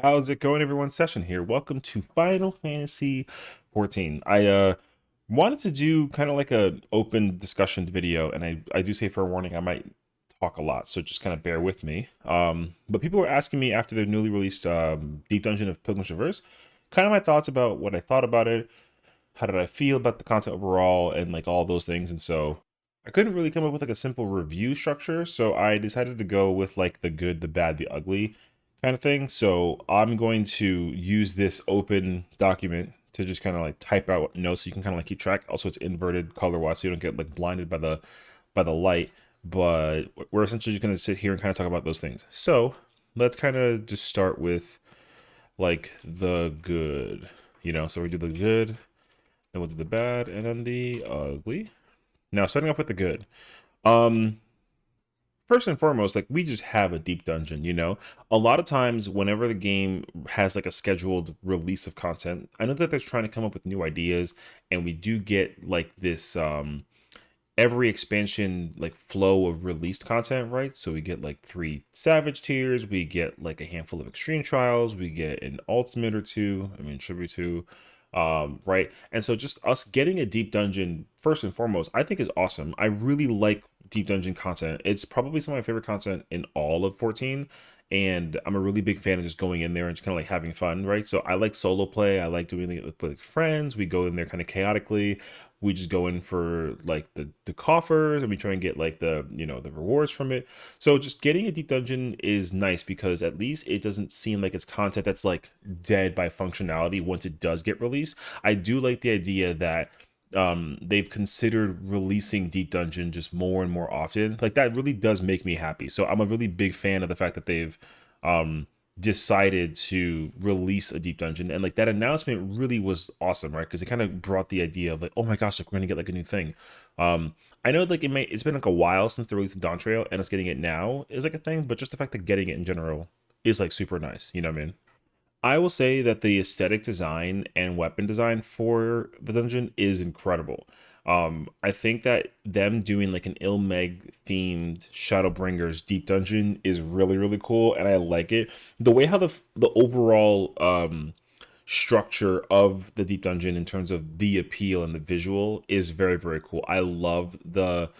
How's it going, everyone? Session here. Welcome to Final Fantasy XIV. I wanted to do kind of like a open discussion video, and I do say for a warning, I might talk a lot, so just kind of bear with me. But people were asking me after the newly released Deep Dungeon of Pilgrim's Reverse, kind of my thoughts about what I thought about it, how did I feel about the content overall, and like all those things. And so I couldn't really come up with like a simple review structure, so I decided to go with like the good, the bad, the ugly kind of thing. So I'm going to use this open document to just kind of like type out notes so you can kind of like keep track. Also, it's inverted color wise, so you don't get like blinded by the light. But we're essentially just going to sit here and kind of talk about those things. So let's kind of just start with like the good, So we do the good, then we'll do the bad, and then the ugly. Now, starting off with the good. Um, First and foremost, like we just have a deep dungeon. A lot of times whenever the game has like a scheduled release of content, I know that they're trying to come up with new ideas, and we do get like this every expansion like flow of released content, right? So we get like 3 Savage tiers, we get like a handful of extreme trials, we get an ultimate or two, I mean tribute to, right? And so just us getting a deep dungeon first and foremost, I think is awesome. I really like deep dungeon content. It's probably some of my favorite content in all of 14. And I'm a really big fan of just going in there and just kind of like having fun, right? So I like solo play. I like doing it with friends. We go in there kind of chaotically. We just go in for like the coffers, and we try and get like the rewards from it. So just getting a deep dungeon is nice because at least it doesn't seem like it's content that's like dead by functionality once it does get released. I do like the idea that they've considered releasing deep dungeon just more and more often. Like that really does make me happy. So I'm a really big fan of the fact that they've um decided to release a deep dungeon, and like that announcement really was awesome, right? Because it kind of brought the idea of like, oh my gosh, like we're gonna get like a new thing. I know like it's been like a while since they released the Dawn Trail, and us getting it now is like a thing, but just the fact that getting it in general is like super nice, you know what I mean? I will say that the aesthetic design and weapon design for the dungeon is incredible. I think that them doing like an Ilmeg themed Shadowbringers deep dungeon is really really cool, and I like it. The way how the overall structure of the deep dungeon in terms of the appeal and the visual is very very cool. I love the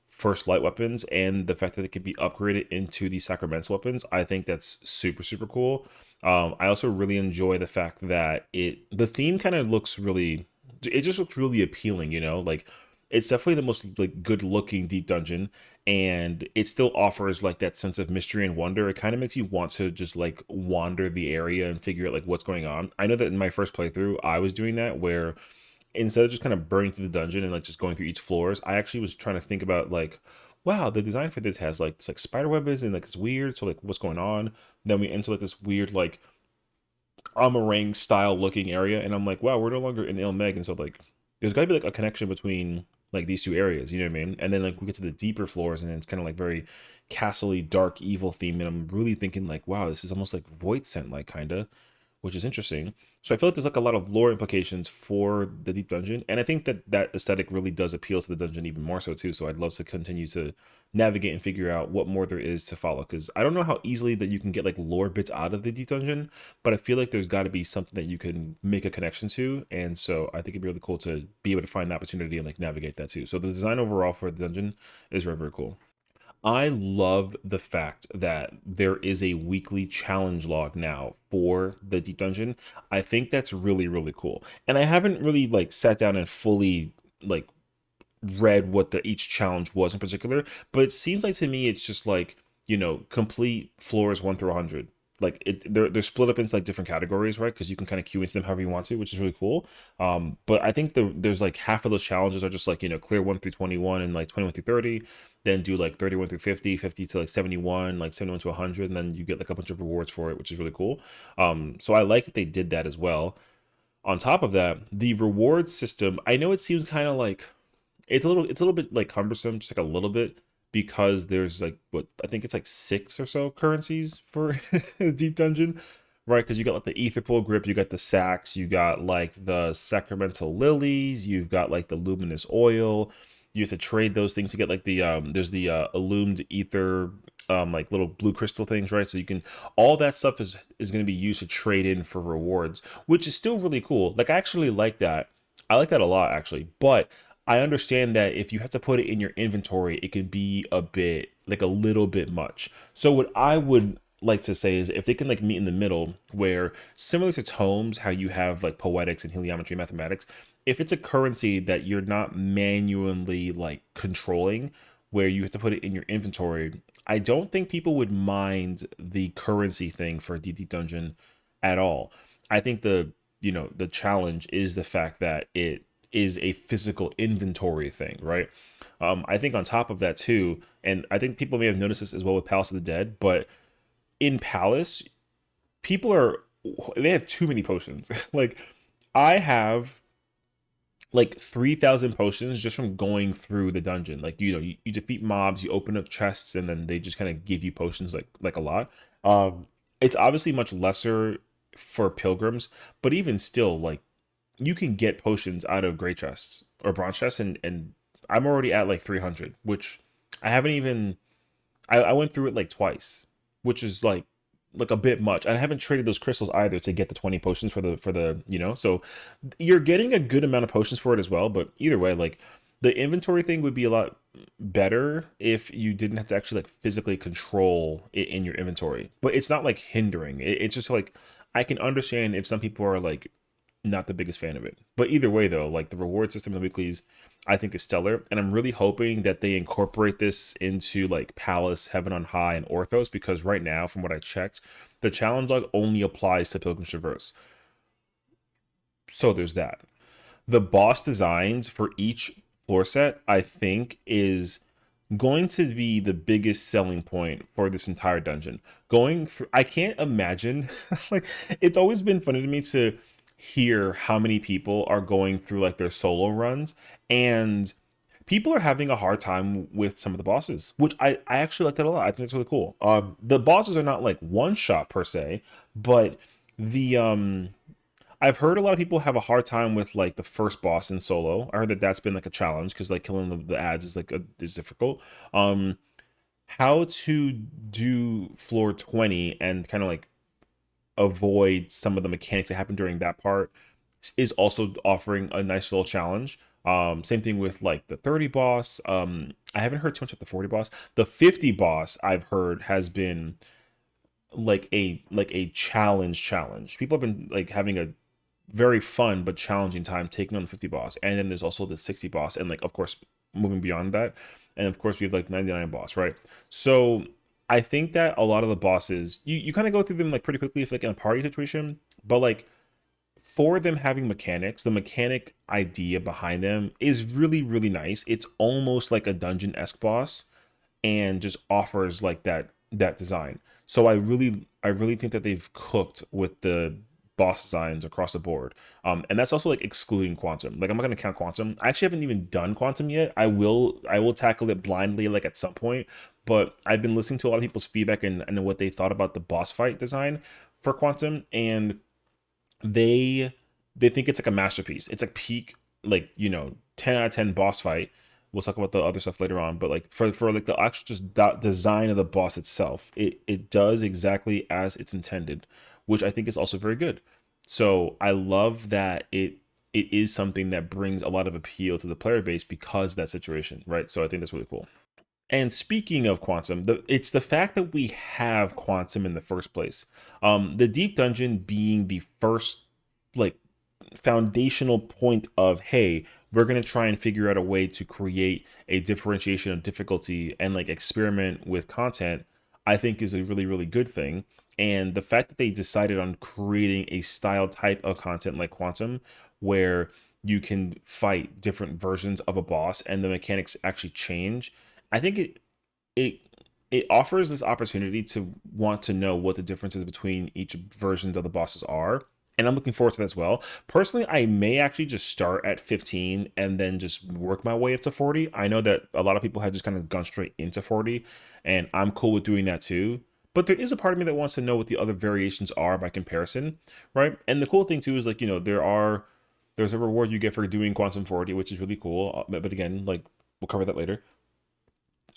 first light weapons and the fact that it can be upgraded into the sacramental weapons. I think that's super super cool. I also really enjoy the fact that the theme kind of looks really, it just looks really appealing, like it's definitely the most like good looking deep dungeon, and it still offers like that sense of mystery and wonder. It kind of makes you want to just like wander the area and figure out like what's going on. I know that in my first playthrough I was doing that, where instead of just kind of burning through the dungeon and like just going through each floors, I actually was trying to think about like, wow, the design for this has like it's like spider webs and like it's weird. So like what's going on? Then we enter like this weird like Amarang style looking area, and I'm like, wow, we're no longer in Ilmeg, and so like there's got to be like a connection between like these two areas, you know what I mean? And then like we get to the deeper floors, and then it's kind of like very castle-y, dark, evil theme, and I'm really thinking like, wow, this is almost like Void Scent, like kind of, which is interesting. So I feel like there's like a lot of lore implications for the deep dungeon, and I think that that aesthetic really does appeal to the dungeon even more so too. So I'd love to continue to navigate and figure out what more there is to follow, because I don't know how easily that you can get like lore bits out of the deep dungeon, but I feel like there's got to be something that you can make a connection to, and so I think it'd be really cool to be able to find the opportunity and like navigate that too. So the design overall for the dungeon is very very cool. I love the fact that there is a weekly challenge log now for the deep dungeon. I think that's really really cool. And I haven't really like sat down and fully like read what the each challenge was in particular, but it seems like to me it's just like, complete floors 1 through 100. Like they're split up into like different categories, right? Because you can kind of queue into them however you want to, which is really cool. But I think there's like half of those challenges are just like, clear 1 through 21 and like 21 through 30, then do like 31 through 50, 50 to like 71, like 71 to 100, and then you get like a bunch of rewards for it, which is really cool. So I like that they did that as well. On top of that, the reward system, I know it seems kind of like it's a little bit like cumbersome, just like a little bit, because there's like what I think it's like 6 or so currencies for deep dungeon, right? Because you got like the ether pool grip, you got the sacks, you got like the sacramental lilies, you've got like the luminous oil. You have to trade those things to get like the there's the illumed ether like little blue crystal things, right? So you can, all that stuff is going to be used to trade in for rewards, which is still really cool. Like I actually like that. I like that a lot actually, but I understand that if you have to put it in your inventory, it can be a bit like a little bit much. So what I would like to say is if they can like meet in the middle, where similar to tomes, how you have like poetics and heliometry mathematics, if it's a currency that you're not manually like controlling, where you have to put it in your inventory, I don't think people would mind the currency thing for a DD dungeon at all. I think the challenge is the fact that it is a physical inventory thing, right? I think on top of that too, and I think people may have noticed this as well with Palace of the Dead, but in Palace, people are they have too many potions. Like I have like 3,000 potions just from going through the dungeon. Like you defeat mobs, you open up chests, and then they just kind of give you potions like a lot. It's obviously much lesser for pilgrims, but even still, like you can get potions out of gray chests or bronze chests, and I'm already at like 300, which I haven't even. I went through it like twice, which is like a bit much. I haven't traded those crystals either to get the 20 potions for the so you're getting a good amount of potions for it as well. But either way, like the inventory thing would be a lot better if you didn't have to actually like physically control it in your inventory. But it's not like hindering. It's just like I can understand if some people are like not the biggest fan of it. But either way, though, like the reward system of the weeklies, I think is stellar, and I'm really hoping that they incorporate this into like Palace, Heaven on High, and Orthos because right now, from what I checked, the challenge log only applies to Pilgrim's Traverse. So there's that. The boss designs for each floor set, I think, is going to be the biggest selling point for this entire dungeon. Going through, I can't imagine, like, it's always been funny to me to hear how many people are going through like their solo runs, and people are having a hard time with some of the bosses, which I actually like that a lot. I think that's really cool. The bosses are not like one shot per se, but the I've heard a lot of people have a hard time with like the first boss in solo. I heard that that's been like a challenge because like killing the ads is like is difficult. Um, how to do floor 20 and kind of like avoid some of the mechanics that happen during that part is also offering a nice little challenge. Same thing with like the 30 boss. I haven't heard too much about the 40 boss. The 50 boss I've heard has been like a challenge. People have been like having a very fun but challenging time taking on the 50 boss. And then there's also the 60 boss, and like of course moving beyond that. And of course we have like 99 boss, right? So I think that a lot of the bosses you kind of go through them like pretty quickly if like in a party situation, but like for them having mechanics, the mechanic idea behind them is really, really nice. It's almost like a dungeon-esque boss and just offers like that design. So I really think that they've cooked with the boss designs across the board. And that's also like excluding Quantum. Like I'm not gonna count Quantum. I actually haven't even done Quantum yet. I will tackle it blindly like at some point. But I've been listening to a lot of people's feedback and what they thought about the boss fight design for Quantum, and they think it's like a masterpiece. It's like peak, like 10 out of 10 boss fight. We'll talk about the other stuff later on, but like for like the actual just design of the boss itself, it does exactly as it's intended, which I think is also very good. So I love that it is something that brings a lot of appeal to the player base because of that situation, right? So I think that's really cool. And speaking of Quantum, it's the fact that we have Quantum in the first place. The Deep Dungeon being the first like foundational point of, hey, we're going to try and figure out a way to create a differentiation of difficulty and like experiment with content, I think is a really, really good thing. And the fact that they decided on creating a style type of content like Quantum, where you can fight different versions of a boss and the mechanics actually change, I think it it offers this opportunity to want to know what the differences between each versions of the bosses are. And I'm looking forward to that as well. Personally, I may actually just start at 15 and then just work my way up to 40. I know that a lot of people have just kind of gone straight into 40, and I'm cool with doing that too. But there is a part of me that wants to know what the other variations are by comparison, right? And the cool thing too is like, there's a reward you get for doing Quantum 40, which is really cool. But again, like we'll cover that later.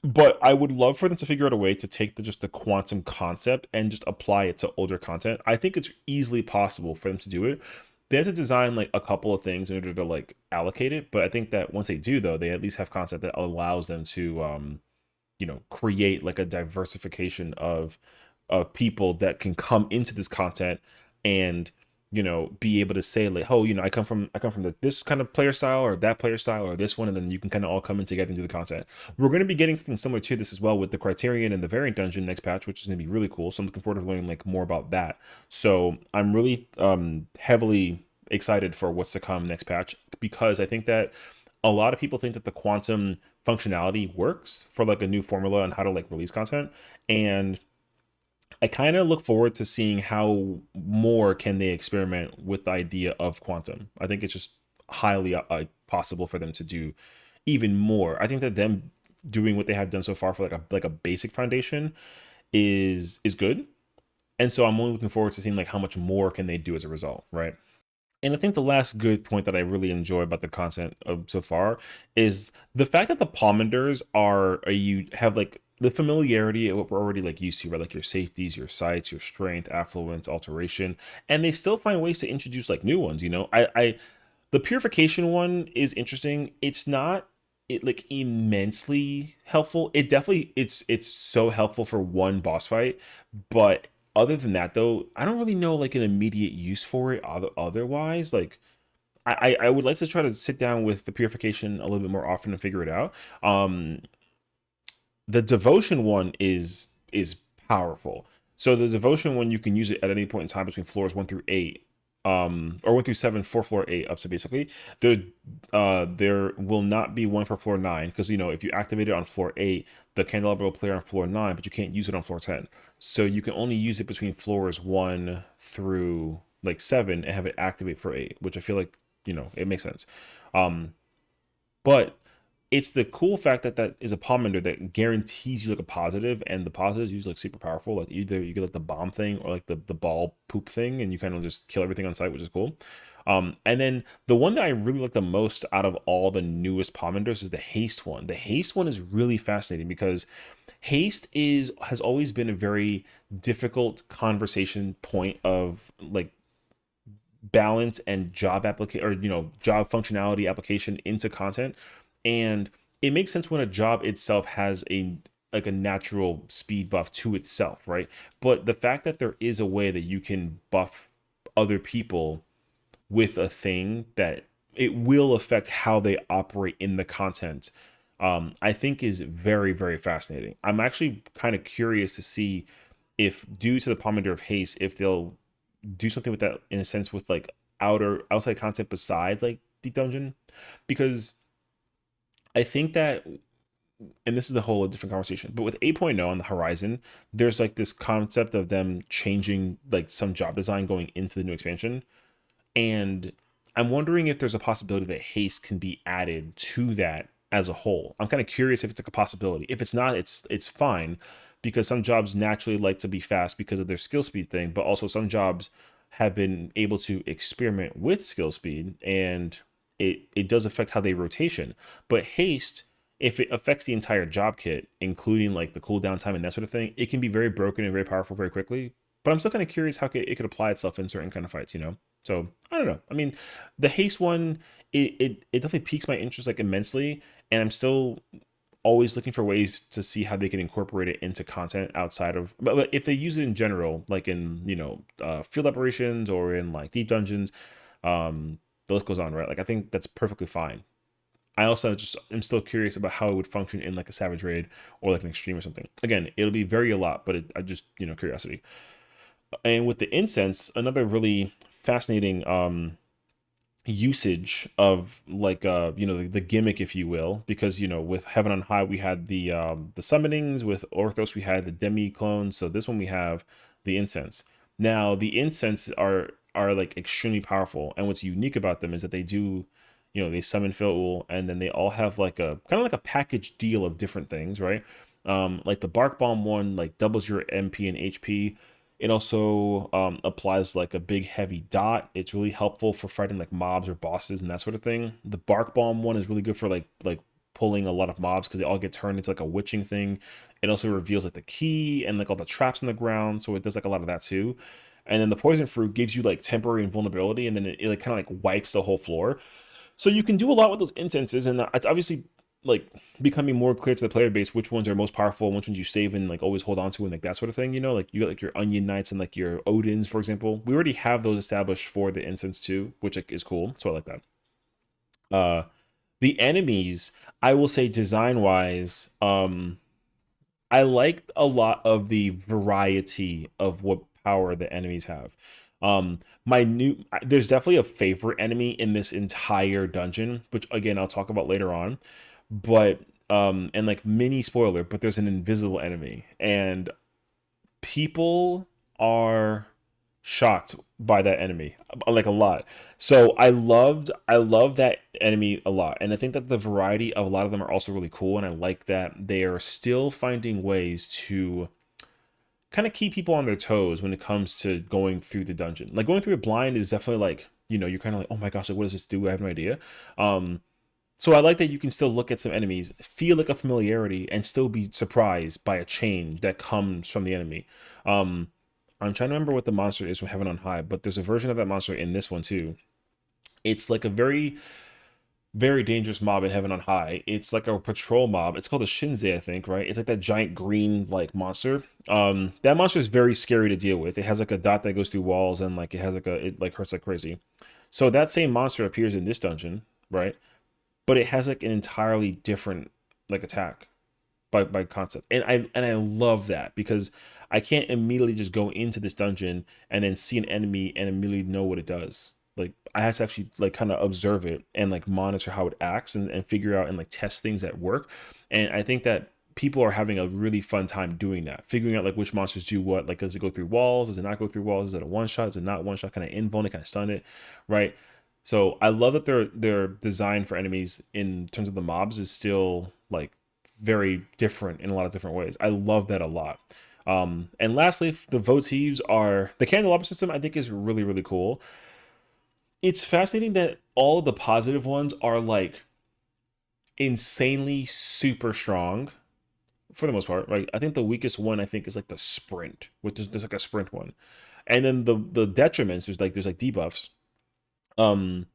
But I would love for them to figure out a way to take just the quantum concept and just apply it to older content. I think it's easily possible for them to do it. They have to design like a couple of things in order to like allocate it, but I think that once they do, though, they at least have concept that allows them to create like a diversification of people that can come into this content and be able to say like, oh, I come from this kind of player style or that player style or this one, and then you can kind of all come in together and do the content. We're going to be getting something similar to this as well with the Criterion and the Variant Dungeon next patch, which is going to be really cool. So I'm looking forward to learning like more about that. So I'm really heavily excited for what's to come next patch, because I think that a lot of people think that the quantum functionality works for like a new formula on how to like release content, and I kind of look forward to seeing how more can they experiment with the idea of quantum. I think it's just highly possible for them to do even more. I think that them doing what they have done so far for like a basic foundation is good, and so I'm only looking forward to seeing like how much more can they do as a result, right? And I think the last good point that I really enjoy about the content of so far is the fact that the palmenders you have like the familiarity of what we're already like used to, right? Like your safeties, your sights, your strength, affluence, alteration, and they still find ways to introduce like new ones. I the purification one is interesting. It's not like immensely helpful. It's so helpful for one boss fight, but other than that though, I don't really know like an immediate use for it otherwise. Like I would like to try to sit down with the purification a little bit more often and figure it out. The devotion one is powerful. So the devotion one, you can use it at any point in time between floors 1 through 8, or 1 through 7 for floor 8 up to basically there will not be one for floor 9, because if you activate it on floor 8, the candelabra will play on floor 9, but you can't use it on floor 10. So you can only use it between floors 1 through like 7 and have it activate for 8, which I feel like it makes sense. But it's the cool fact that that is a pomander that guarantees you like a positive, and the positives usually like super powerful. Like either you get like the bomb thing or like the ball poop thing, and you kind of just kill everything on sight, which is cool. And then the one that I really like the most out of all the newest pomanders is the haste one. The haste one is really fascinating because haste is has always been a very difficult conversation point of like balance and job application, or job functionality application into content. And it makes sense when a job itself has a like a natural speed buff to itself, right? But the fact that there is a way that you can buff other people with a thing that it will affect how they operate in the content, I think is very, very fascinating. I'm actually kind of curious to see if, due to the pomander of haste, if they'll do something with that in a sense with like outside content besides like the dungeon, because I think that, and this is a whole different conversation, but with 8.0 on the horizon, there's like this concept of them changing like some job design going into the new expansion. And I'm wondering if there's a possibility that haste can be added to that as a whole. I'm kind of curious if it's like a possibility. If it's not, it's fine, because some jobs naturally like to be fast because of their skill speed thing, but also some jobs have been able to experiment with skill speed, and it does affect how they rotation. But haste, if it affects the entire job kit, including like the cooldown time and that sort of thing, it can be very broken and very powerful very quickly. But I'm still kind of curious how it could apply itself in certain kind of fights. So I don't know. I mean, the haste one, it definitely piques my interest like immensely, and I'm still always looking for ways to see how they can incorporate it into content outside of. But if they use it in general, like in field operations or in like deep dungeons, the list goes on, right? Like I think that's perfectly fine. I also just am still curious about how it would function in like a savage raid or like an extreme or something. Again, it'll be very a lot, but I just curiosity. And with the incense, another really fascinating usage of like the gimmick, if you will, because with Heaven on High we had the summonings, with Orthos we had the demi clones, so this one we have the incense. Now the incense are like extremely powerful, and what's unique about them is that they do, they summon Phil, and then they all have like a kind of like a package deal of different things, right? Like the bark bomb one like doubles your MP and HP. It also applies like a big heavy dot. It's really helpful for fighting like mobs or bosses and that sort of thing. The bark bomb one is really good for like pulling a lot of mobs because they all get turned into like a witching thing. It also reveals like the key and like all the traps in the ground, so it does like a lot of that too. And then the poison fruit gives you like temporary invulnerability, and then it like kind of like wipes the whole floor. So you can do a lot with those instances, and it's obviously like becoming more clear to the player base which ones are most powerful, which ones you save and like always hold on to, and like that sort of thing. You know, like you got like your Onion Knights and like your Odins, for example. We already have those established for the instance too, which like, is cool. So I like that. Uh, the enemies, I will say, design wise, I liked a lot of the variety of what power the enemies have. There's definitely a favorite enemy in this entire dungeon, which again I'll talk about later on. But and like mini spoiler, but there's an invisible enemy, and people are shocked by that enemy like a lot. So I love that enemy a lot, and I think that the variety of a lot of them are also really cool, and I like that they are still finding ways to kind of keep people on their toes when it comes to going through the dungeon. Like going through it blind is definitely like, you know, you're kind of like, oh my gosh, like what does this do? I have no idea. So I like that you can still look at some enemies, feel like a familiarity, and still be surprised by a change that comes from the enemy. Um, I'm trying to remember what the monster is from Heaven on High, but there's a version of that monster in this one too. It's like a very dangerous mob in Heaven on High. It's like a patrol mob. It's called a Shinzei, I think, right? It's like that giant green like monster. That monster is very scary to deal with. It has like a dot that goes through walls, and like it like hurts like crazy. So that same monster appears in this dungeon, right? But it has like an entirely different like attack by concept, and I love that because I can't immediately just go into this dungeon and then see an enemy and immediately know what it does. Like I have to actually like kind of observe it and like monitor how it acts, and figure out and like test things that work. And I think that people are having a really fun time doing that, figuring out like which monsters do what. Like, does it go through walls? Does it not go through walls? Is it a one shot? Is it not one shot? Kind of invuln it, kind of stun it, right? So I love that their design for enemies in terms of the mobs is still like very different in a lot of different ways. I love that a lot. And lastly, the votives are the candelabra system. I think is really cool. It's fascinating that all of the positive ones are like insanely super strong for the most part. Right? I think the weakest one I think is like the sprint, which is there's like a sprint one, and then the detriments there's like debuffs. Um,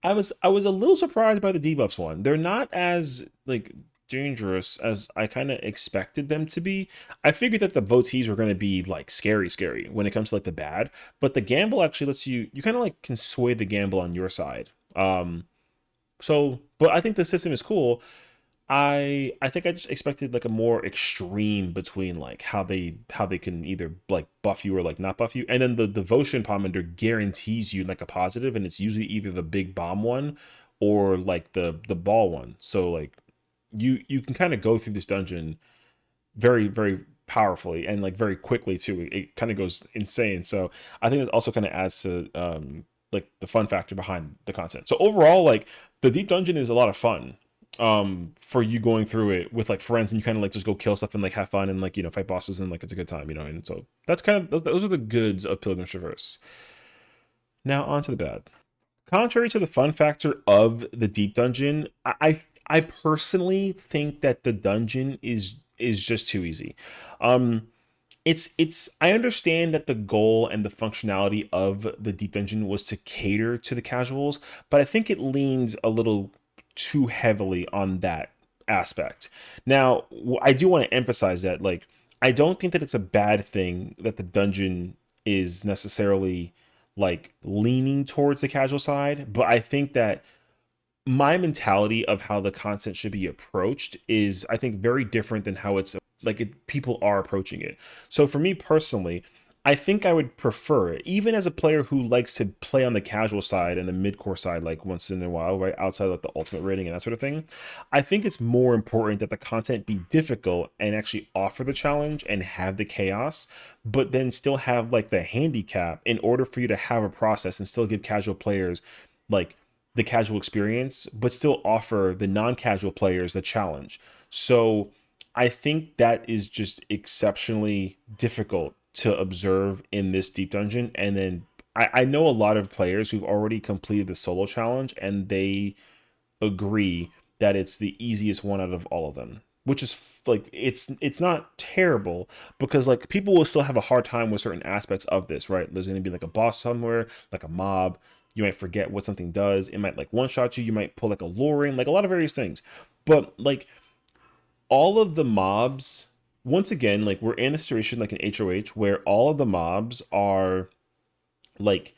I was a little surprised by the debuffs one. They're not as like dangerous as I kind of expected them to be. I figured that the votees were going to be like scary when it comes to like the bad, but the gamble actually lets you kind of like can sway the gamble on your side. So but I think the system is cool. I think I just expected like a more extreme between like how they can either like buff you or like not buff you. And then the devotion pomander guarantees you like a positive, and it's usually either the big bomb one or like the ball one. So like you can kind of go through this dungeon very powerfully and like very quickly too. It kind of goes insane. So I think it also kind of adds to like the fun factor behind the content. So overall, like the deep dungeon is a lot of fun for you going through it with like friends, and you kind of like just go kill stuff and like have fun and like, you know, fight bosses, and like it's a good time, you know. And so that's kind of those are the goods of Pilgrim's Traverse. Now on to the bad. Contrary to the fun factor of the deep dungeon, I personally think that the dungeon is just too easy. Um, it's I understand that the goal and the functionality of the deep dungeon was to cater to the casuals, but I think it leans a little too heavily on that aspect. Now, I do want to emphasize that like I don't think that it's a bad thing that the dungeon is necessarily like leaning towards the casual side, but I think that my mentality of how the content should be approached is I think very different than how it's like people are approaching it. So for me personally, I think I would prefer it, even as a player who likes to play on the casual side and the mid-core side like once in a while, right? Outside of like, the ultimate rating and that sort of thing. I think it's more important that the content be difficult and actually offer the challenge and have the chaos, but then still have like the handicap in order for you to have a process and still give casual players like the casual experience, but still offer the non-casual players the challenge. So I think that is just exceptionally difficult to observe in this deep dungeon. And then I know a lot of players who've already completed the solo challenge, and they agree that it's the easiest one out of all of them, which is like it's not terrible because like people will still have a hard time with certain aspects of this, right? There's going to be like a boss somewhere, like a mob. You might forget what something does. It might like one shot you. You might pull like a luring, like a lot of various things. But like all of the mobs, once again, like we're in a situation like an HOH where all of the mobs are like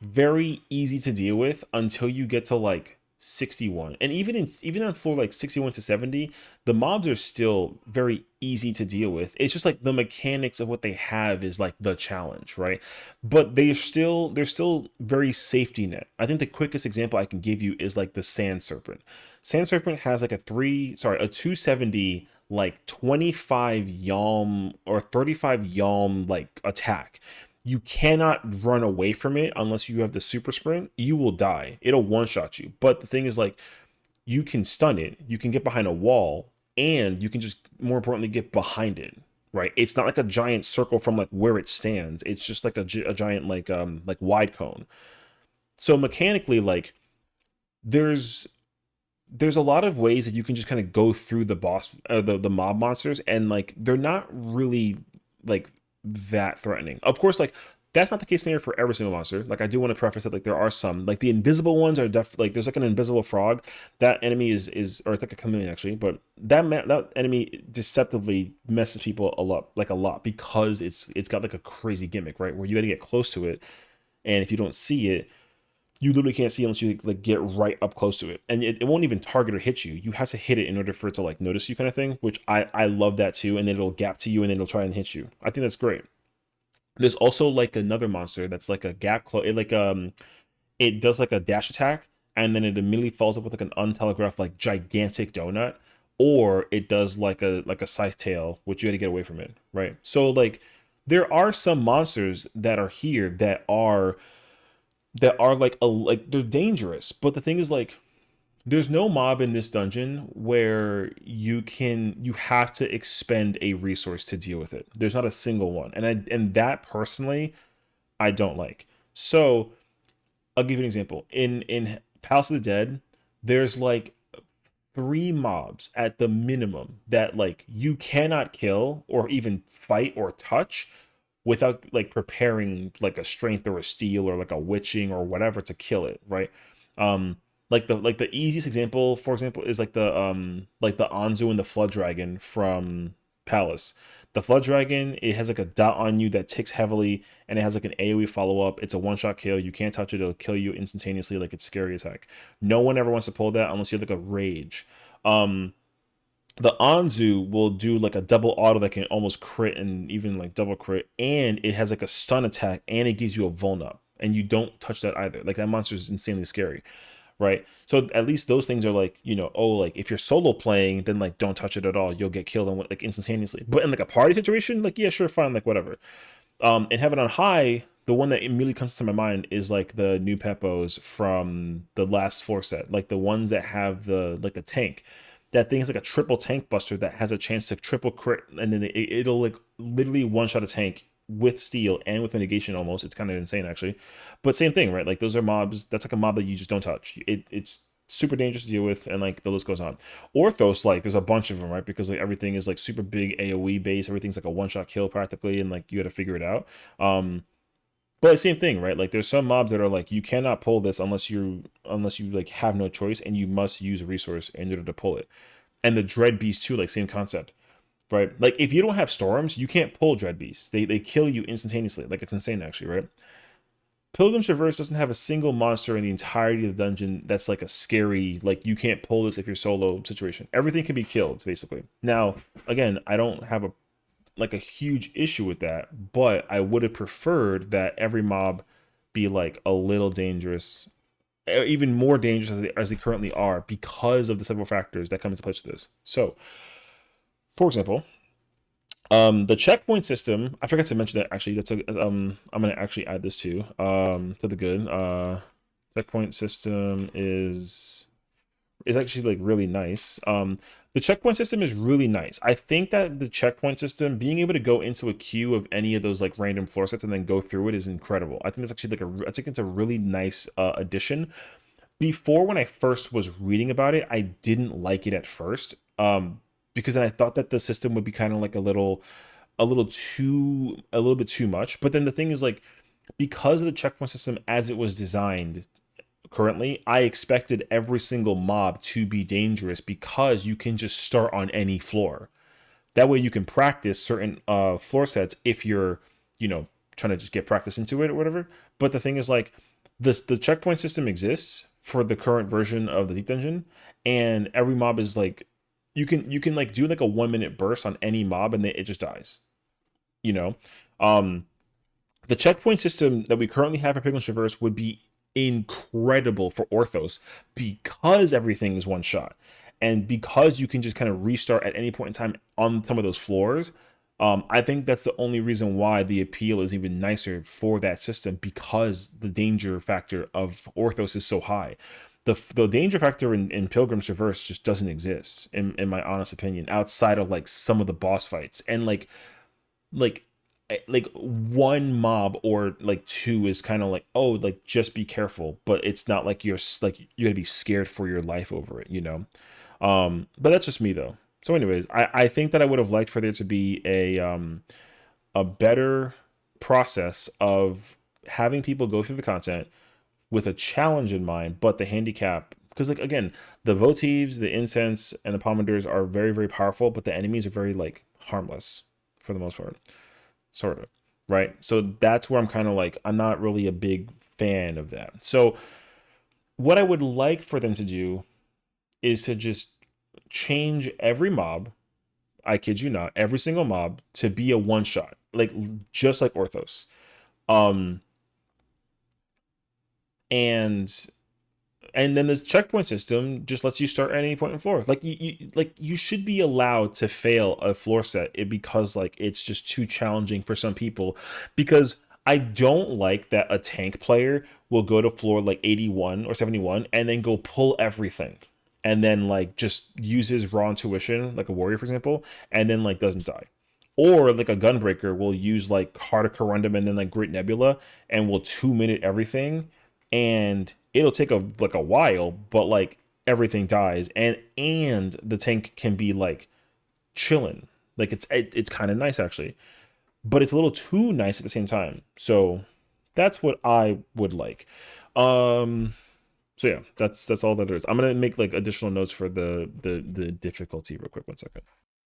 very easy to deal with until you get to like 61. And even on floor like 61 to 70, the mobs are still very easy to deal with. It's just like the mechanics of what they have is like the challenge, right? But they're still very safety net. I think the quickest example I can give you is like the Sand Serpent. Sand Serpent has like a 270 like 25 yalm or 35 yalm like attack. You cannot run away from it unless you have the super sprint. You will die. It'll one shot you. But the thing is, like, you can stun it, you can get behind a wall, and you can just more importantly get behind it. Right? It's not like a giant circle from like where it stands. It's just like a giant like wide cone. So mechanically, like there's there's a lot of ways that you can just kind of go through the the mob monsters, and like they're not really like that threatening. Of course, like that's not the case scenario for every single monster. Like I do want to preface that like there are some like the invisible ones are like there's like an invisible frog. That enemy is or it's like a chameleon actually, but that enemy deceptively messes people a lot because it's got like a crazy gimmick, right? Where you got to get close to it, and if you don't see it, you literally can't see unless you like get right up close to it, and it won't even target or hit you. You have to hit it in order for it to like notice you, kind of thing, which I love that too. And then it'll gap to you and then it'll try and hit you. I think that's great. There's also like another monster that's like a gap close. It does like a dash attack, and then it immediately follows up with like an untelegraphed like gigantic donut, or it does like a scythe tail, which you got to get away from it, right? So like there are some monsters that are here that are like they're dangerous, but the thing is like there's no mob in this dungeon where you have to expend a resource to deal with it. There's not a single one, and that personally I don't like. So I'll give you an example. In Palace of the Dead, there's like three mobs at the minimum that like you cannot kill or even fight or touch without like preparing like a strength or a steel or like a witching or whatever to kill it, right? um like the easiest example, for example, is like the Anzu and the Flood Dragon from Palace. The Flood Dragon, it has like a dot on you that ticks heavily, and it has like an AoE follow up. It's a one shot kill. You can't touch it; it'll kill you instantaneously, like it's scary attack. No one ever wants to pull that unless you have like a rage. Um, the Anzu will do like a double auto that can almost crit and even like double crit, and it has like a stun attack, and it gives you a vuln up, and you don't touch that either. Like that monster is insanely scary, right? So at least those things are like, oh, like if you're solo playing, then like don't touch it at all. You'll get killed like instantaneously. But in like a party situation, like yeah, sure, fine, like whatever. In Heaven on High, the one that immediately comes to my mind is like the new Peppos from the last floor set, like the ones that have the tank. That thing is like a triple tank buster that has a chance to triple crit, and then it'll like literally one shot a tank with steel and with mitigation almost. It's kind of insane actually, but same thing, right? Like those are mobs. That's like a mob that you just don't touch. It's super dangerous to deal with, and like the list goes on. Orthos, like there's a bunch of them, right? Because like everything is like super big AoE base. Everything's like a one shot kill practically, and like you got to figure it out. But same thing, right? Like there's some mobs that are like you cannot pull this unless you like have no choice, and you must use a resource in order to pull it. And the Dread Beast too, like same concept, right? Like if you don't have storms, you can't pull Dread Beasts. They kill you instantaneously. Like it's insane actually, right? Pilgrim's Reverse doesn't have a single monster in the entirety of the dungeon that's like a scary, like you can't pull this if you're solo situation. Everything can be killed basically. Now, again, I don't have a huge issue with that, but I would have preferred that every mob be like a little dangerous, even more dangerous as they currently are, because of the several factors that come into place with this. So, for example, the checkpoint system, I forgot to mention that actually. I'm gonna actually add this to the good. Checkpoint system is actually like really nice. The checkpoint system is really nice. I think that the checkpoint system, being able to go into a queue of any of those like random floor sets and then go through it is incredible. I think it's actually I think it's a really nice addition, before, when I first was reading about it, I didn't like it at first. Because then I thought that the system would be kind of like a little bit too much. But then the thing is, like, because of the checkpoint system as it was designed currently, I expected every single mob to be dangerous because you can just start on any floor. That way you can practice certain floor sets if you're, you know, trying to just get practice into it or whatever. But the thing is, like, the checkpoint system exists for the current version of the Deep Dungeon, and every mob is like, you can like do like a 1 minute burst on any mob, and it just dies. You know, um, the checkpoint system that we currently have for Pilgrim Traverse would be incredible for Orthos because everything is one shot. And because you can just kind of restart at any point in time on some of those floors, I think that's the only reason why the appeal is even nicer for that system, because the danger factor of Orthos is so high. The danger factor in Pilgrim's Traverse just doesn't exist, in my honest opinion, outside of like some of the boss fights. And like like one mob or like two is kind of like, oh, like just be careful, but it's not like you're gonna be scared for your life over it, you know. But that's just me though. So anyways, I think that I would have liked for there to be a better process of having people go through the content with a challenge in mind, but the handicap, because like again, the votives, the incense, and the pomodors are very, very powerful, but the enemies are very like harmless for the most part, sort of, right? So that's where I'm kind of like, I'm not really a big fan of that. So what I would like for them to do is to just change every mob, I kid you not, every single mob to be a one shot, like just like Orthos. Um, and and then this checkpoint system just lets you start at any point in floor. Like you should be allowed to fail a floor set because like it's just too challenging for some people. Because I don't like that a tank player will go to floor like 81 or 71 and then go pull everything, and then like just uses raw intuition like a warrior, for example, and then like doesn't die. Or like a gunbreaker will use like Heart of Corundum and then like Great Nebula and will 2 minute everything, and it'll take a while, but like everything dies, and the tank can be like chilling. Like it's kind of nice actually, but it's a little too nice at the same time. So that's what I would like. Um, so yeah, that's all that there is. I'm gonna make like additional notes for the difficulty real quick. 1 second.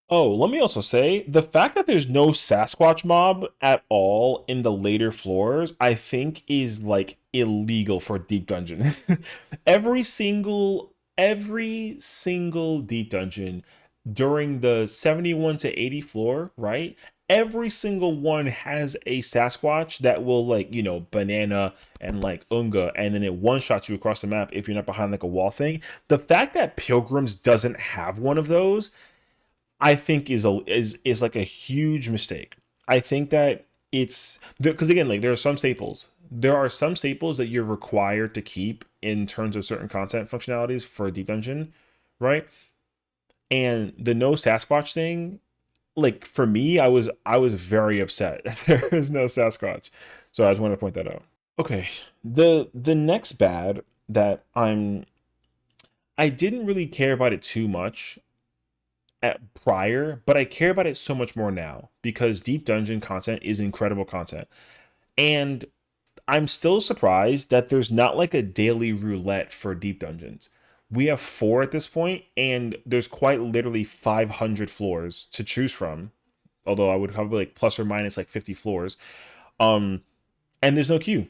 Oh, let me also say the fact that there's no Sasquatch mob at all in the later floors, I think is like illegal for Deep Dungeon. Every single Deep Dungeon during the 71 to 80 floor, right? Every single one has a Sasquatch that will like, banana and like unga, and then it one shots you across the map if you're not behind like a wall thing. The fact that Pilgrims doesn't have one of those, I think is like a huge mistake. I think that it's because again, like there are some staples. There are some staples that you're required to keep in terms of certain content functionalities for a deep dungeon, right? And the no Sasquatch thing, like for me, I was very upset. There is no Sasquatch. So I just want to point that out. Okay. The next bad that I didn't really care about it too much at prior, but I care about it so much more now because Deep Dungeon content is incredible content. And I'm still surprised that there's not like a daily roulette for Deep Dungeons. We have four at this point, and there's quite literally 500 floors to choose from. Although I would probably like plus or minus like 50 floors. Um, and there's no queue.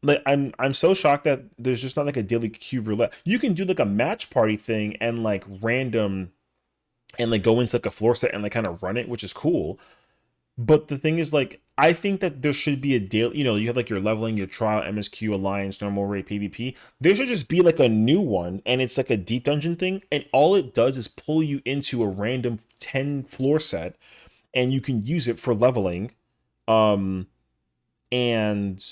Like I'm so shocked that there's just not like a daily queue roulette. You can do like a match party thing and like random and like go into like a floor set and like kind of run it, which is cool. But the thing is, like, I think that there should be a daily, you have like your leveling, your trial, MSQ, alliance, normal rate, PvP. There should just be like a new one, and it's like a deep dungeon thing, and all it does is pull you into a random 10 floor set, and you can use it for leveling. Um, and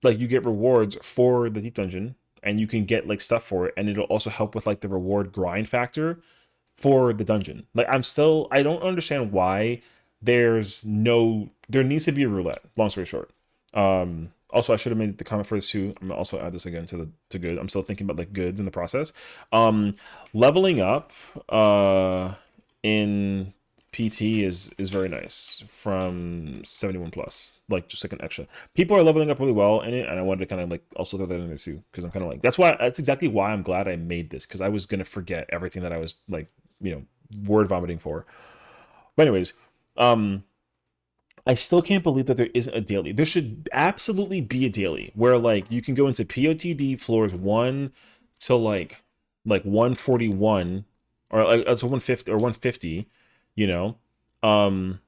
like you get rewards for the deep dungeon, and you can get like stuff for it, and it'll also help with like the reward grind factor for the dungeon. Like I don't understand why there needs to be a roulette, long story short. Also, I should have made the comment for this too. I'm gonna also add this again to the to good. I'm still thinking about like goods in the process. Um, Leveling up in PT is very nice from 71 plus. Like just like an extra. People are leveling up really well in it, and I wanted to kind of like also throw that in there too because I'm kind of like that's exactly why I'm glad I made this because I was gonna forget everything that I was like word vomiting for. But anyways, um I still can't believe that there isn't a daily. There should absolutely be a daily where like you can go into POTD floors 1 to like 141 or like to 150 or 150, you know. Um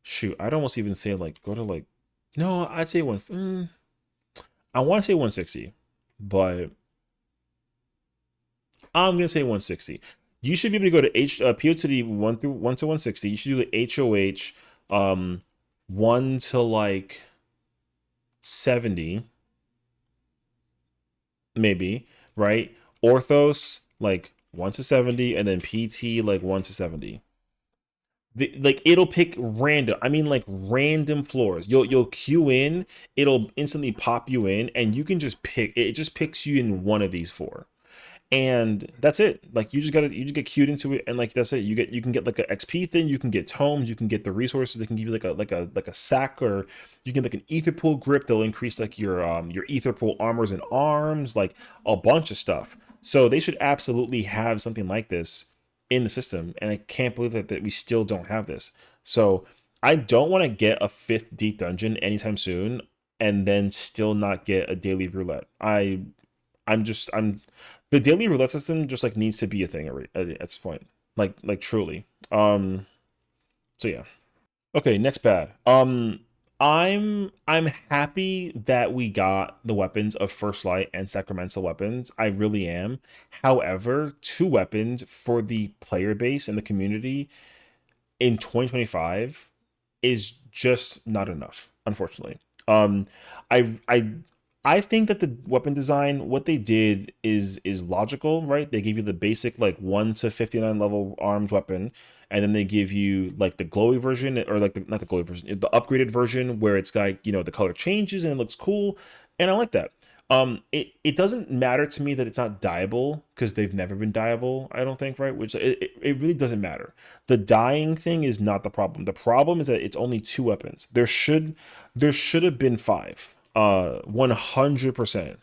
Shoot, I'd almost even say like go to like no, I'd say I want to say 160, but I'm gonna say 160. You should be able to go to POTD 1 to 160. You should do the HOH 1 to like 70 maybe, right? Orthos like 1 to 70 and then PT like 1 to 70. Like it'll pick random. I mean like random floors. You'll queue in, it'll instantly pop you in and you can just pick it just picks you in one of these four. And that's it. Like you just get queued into it and like that's it. You can get like a XP thing, you can get tomes, you can get the resources that can give you like a sack, or you can get like an ether pool grip that'll increase like your ether pool armors and arms, like a bunch of stuff. So they should absolutely have something like this in the system, and I can't believe that we still don't have this. So I don't want to get a fifth deep dungeon anytime soon and then still not get a daily roulette. I'm the daily roulette system just like needs to be a thing at this point. Like truly. So yeah. Okay, next bad. I'm happy that we got the weapons of First Light and Sacramental weapons. I really am. However, two weapons for the player base and the community in 2025 is just not enough, unfortunately. I I I think that the weapon design, what they did is logical, right? They give you the basic like 1 to 59 level armed weapon, and then they give you like the glowy version, or like not the glowy version, the upgraded version where it's like, the color changes and it looks cool, and I like that. It doesn't matter to me that it's not dyeable because they've never been dyeable, I don't think, right? Which it really doesn't matter. The dyeing thing is not the problem. The problem is that it's only two weapons. There should have been five. 100%.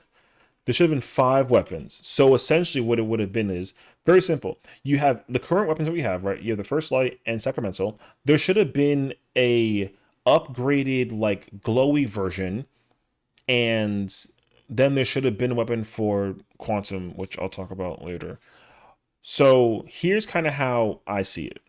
There should have been five weapons. So essentially, what it would have been is very simple. You have the current weapons that we have, right? You have the First Light and Sacramental. There should have been a upgraded like glowy version, and then there should have been a weapon for Quantum, which I'll talk about later. So here's kind of how I see it,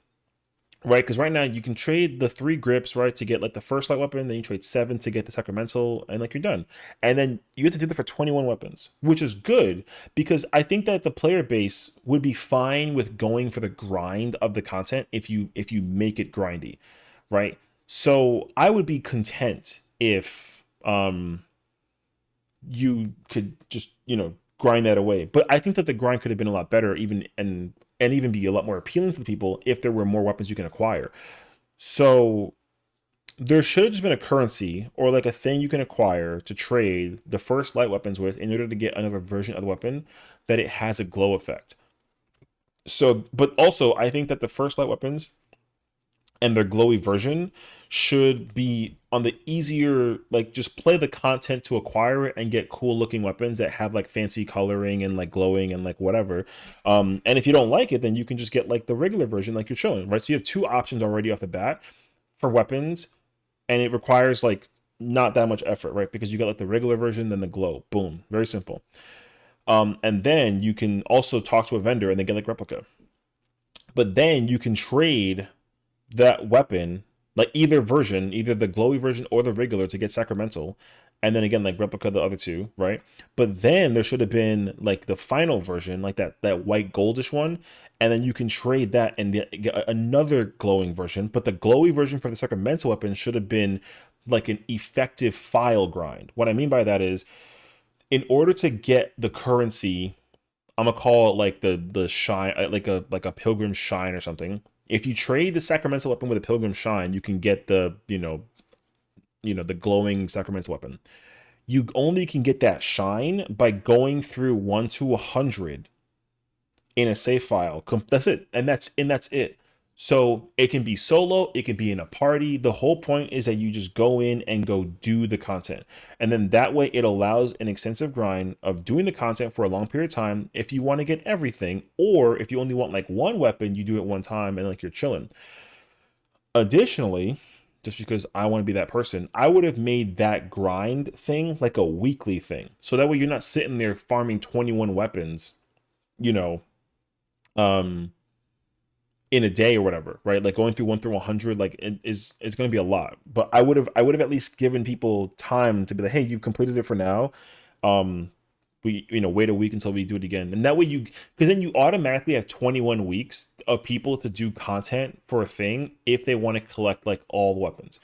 right? Because right now you can trade the three grips, right, to get like the First Light weapon, then you trade seven to get the Sacramental, and like you're done. And then you have to do that for 21 weapons, which is good because I think that the player base would be fine with going for the grind of the content if you make it grindy, right? So I would be content if you could just grind that away. But I think that the grind could have been a lot better, even and even be a lot more appealing to the people if there were more weapons you can acquire. So there should have just been a currency or like a thing you can acquire to trade the First Light weapons with in order to get another version of the weapon that it has a glow effect. So, but also I think that the First Light weapons and their glowy version should be on the easier, like just play the content to acquire it and get cool looking weapons that have like fancy coloring and like glowing and like whatever. And if you don't like it, then you can just get like the regular version like you're showing, right? So you have two options already off the bat for weapons, and it requires like not that much effort, right? Because you got like the regular version, then the glow. Boom. Very simple. And then you can also talk to a vendor and they get like replica. But then you can trade that weapon, like either version, either the glowy version or the regular, to get sacramental, and then again like replica the other two, right? But then there should have been like the final version, like that white goldish one, and then you can trade that and get another glowing version. But the glowy version for the sacramental weapon should have been like an effective file grind. What I mean by that is, in order to get the currency, I'm gonna call it like the shine, like a pilgrim shine or something. If you trade the sacramental weapon with a pilgrim shine, you can get the the glowing sacramental weapon. You only can get that shine by going through 1 to 100 in a save file. That's it, and that's it. So it can be solo, it can be in a party. The whole point is that you just go in and go do the content, and then that way it allows an extensive grind of doing the content for a long period of time. If you want to get everything, or if you only want like one weapon, you do it one time and like you're chilling. Additionally, just because I want to be that person, I would have made that grind thing like a weekly thing. So that way you're not sitting there farming 21 weapons, you know, um in a day or whatever, right? Like going through 1 through 100, like it's going to be a lot. But I would have at least given people time to be like, hey, you've completed it for now. Um, we wait a week until we do it again, and that way because then you automatically have 21 weeks of people to do content for a thing if they want to collect like all the weapons.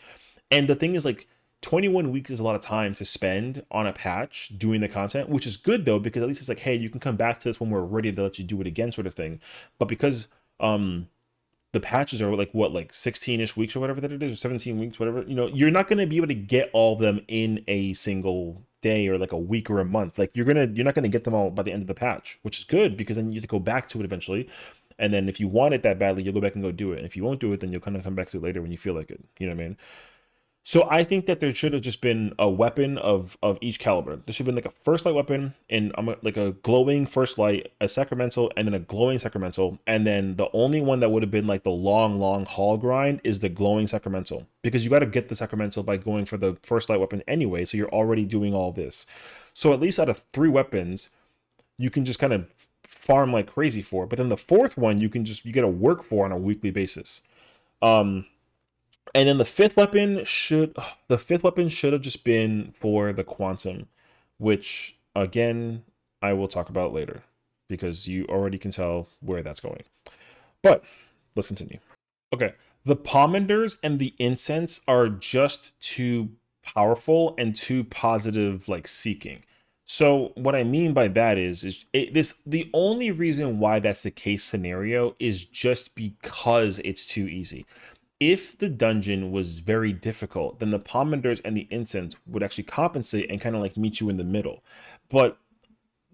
And the thing is, like, 21 weeks is a lot of time to spend on a patch doing the content, which is good though, because at least it's like, hey, you can come back to this when we're ready to let you do it again, sort of thing. But because the patches are like what, like 16-ish weeks or whatever that it is, or 17 weeks, whatever, you're not going to be able to get all of them in a single day or like a week or a month. Like you're not going to get them all by the end of the patch, which is good because then you just go back to it eventually. And then if you want it that badly, you'll go back and go do it. And if you won't do it, then you'll kind of come back to it later when you feel like it. You know what I mean? So I think that there should have just been a weapon of each caliber. There should have been like a first light weapon, and like a glowing first light, a sacramental, and then a glowing sacramental. And then the only one that would have been like the long haul grind is the glowing sacramental, because you got to get the sacramental by going for the first light weapon anyway. So you're already doing all this. So at least out of three weapons, you can just kind of farm like crazy for. But then the fourth one, you get to work for on a weekly basis. Um, and then the fifth weapon should have just been for the quantum, which again I will talk about later because you already can tell where that's going. But let's continue. Okay. The pomanders and the incense are just too powerful and too positive, like seeking. So what I mean by that is the only reason why that's the case scenario is just because it's too easy. If the dungeon was very difficult, then the pomanders and the incense would actually compensate and kind of like meet you in the middle. But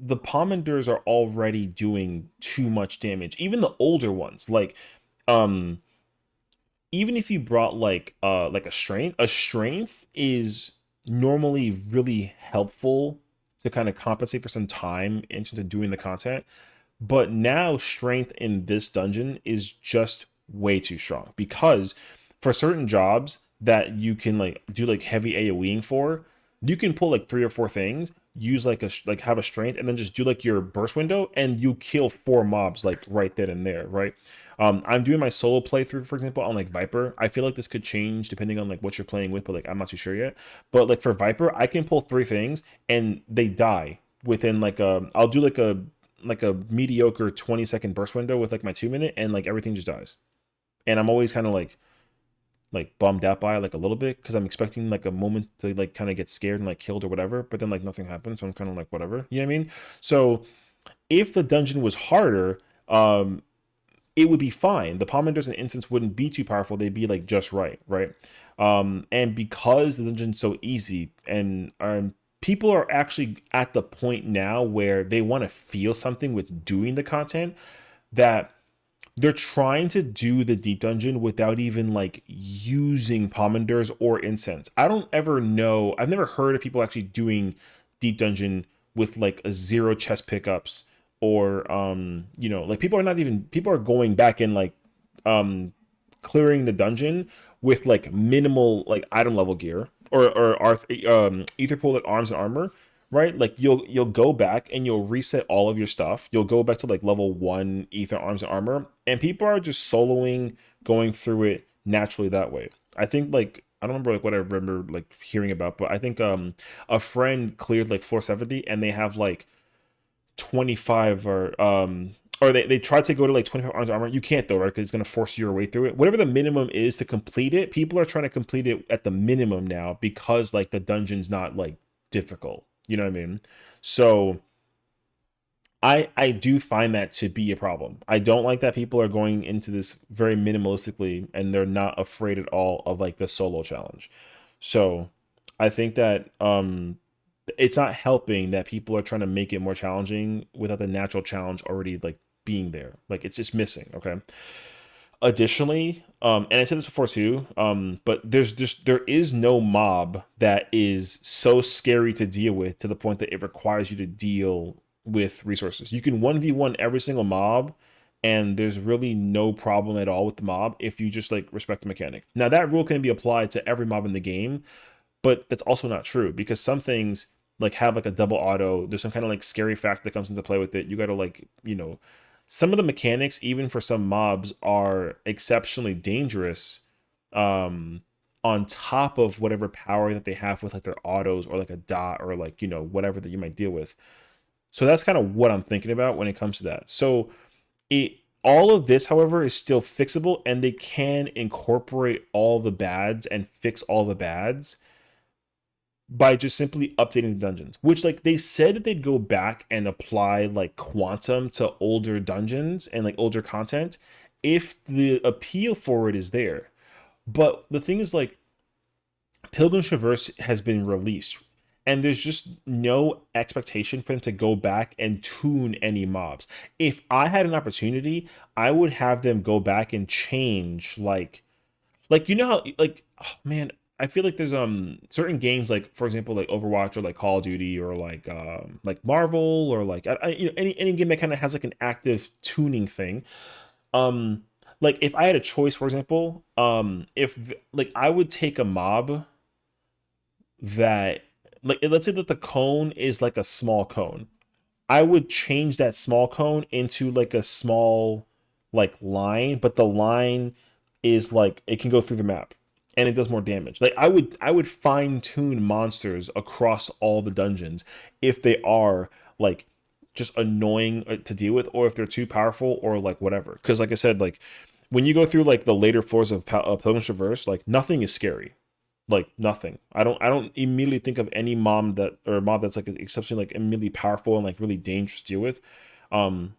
the pomanders are already doing too much damage. Even the older ones, like um even if you brought like a strength is normally really helpful to kind of compensate for some time into doing the content. But now strength in this dungeon is just way too strong, because for certain jobs that you can like do like heavy AoEing for, you can pull like three or four things, use like have a strength, and then just do like your burst window, and you kill four mobs like right then and there, right? I'm doing my solo playthrough, for example, on like Viper. I feel like this could change depending on like what you're playing with, but like I'm not too sure yet. But like for Viper, I can pull three things and they die within like I'll do like a mediocre 20-second burst window with like my 2 minute, and like everything just dies. And I'm always kind of like bummed out by it, like a little bit, because I'm expecting like a moment to like kind of get scared and like killed or whatever, but then like nothing happens, so I'm kind of like whatever, you know what I mean? So if the dungeon was harder, it would be fine. The pomanders and incense wouldn't be too powerful, they'd be like just right, right? And because the dungeon's so easy, and people are actually at the point now where they want to feel something with doing the content, that they're trying to do the deep dungeon without even like using pomanders or incense. I don't ever know. I've never heard of people actually doing deep dungeon with like a zero chest pickups, or like people are going back and like um clearing the dungeon with like minimal like item level gear, or ether pool like arms and armor, right? Like you'll go back and you'll reset all of your stuff. You'll go back to like level 1 ether arms and armor, and people are just soloing, going through it naturally that way. I think like I don't remember like what I remember like hearing about, but I think a friend cleared like 470, and they have like 25 or they tried to go to like 25 arms armor. You can't though, right? Because it's gonna force your way through it. Whatever the minimum is to complete it, people are trying to complete it at the minimum now, because like the dungeon's not like difficult. You know what I mean? So I do find that to be a problem. I don't like that people are going into this very minimalistically, and they're not afraid at all of like the solo challenge. So I think that it's not helping that people are trying to make it more challenging without the natural challenge already like being there. Like it's just missing. Okay. Additionally, and I said this before too, but there is no mob that is so scary to deal with to the point that it requires you to deal with resources. You can 1v1 every single mob, and there's really no problem at all with the mob if you just like respect the mechanic. Now that rule can be applied to every mob in the game, but that's also not true because some things like have like a double auto. There's some kind of like scary factor that comes into play with it. You got to like, some of the mechanics, even for some mobs, are exceptionally dangerous. Um, on top of whatever power that they have with like their autos or like a dot or like whatever that you might deal with. So that's kind of what I'm thinking about when it comes to that. So it all of this, however, is still fixable, and they can incorporate all the bads and fix all the bads by just simply updating the dungeons, which like they said that they'd go back and apply like quantum to older dungeons and like older content if the appeal for it is there. But the thing is, like, Pilgrim Traverse has been released, and there's just no expectation for them to go back and tune any mobs. If I had an opportunity, I would have them go back and change like how like oh, man, I feel like there's certain games like for example like Overwatch or like Call of Duty or like Marvel or like any game that kind of has like an active tuning thing. um like if I had a choice, for example, if like I would take a mob that, like, let's say that the cone is like a small cone. I would change that small cone into like a small like line, but the line is like it can go through the map and it does more damage. Like I would fine tune monsters across all the dungeons if they are like just annoying to deal with, or if they're too powerful, or like whatever. Because like I said, like when you go through like the later floors of Pilgrim's Traverse, like nothing is scary, like nothing. I don't immediately think of any mom that or mob that's like exceptionally like immediately powerful and like really dangerous to deal with. Um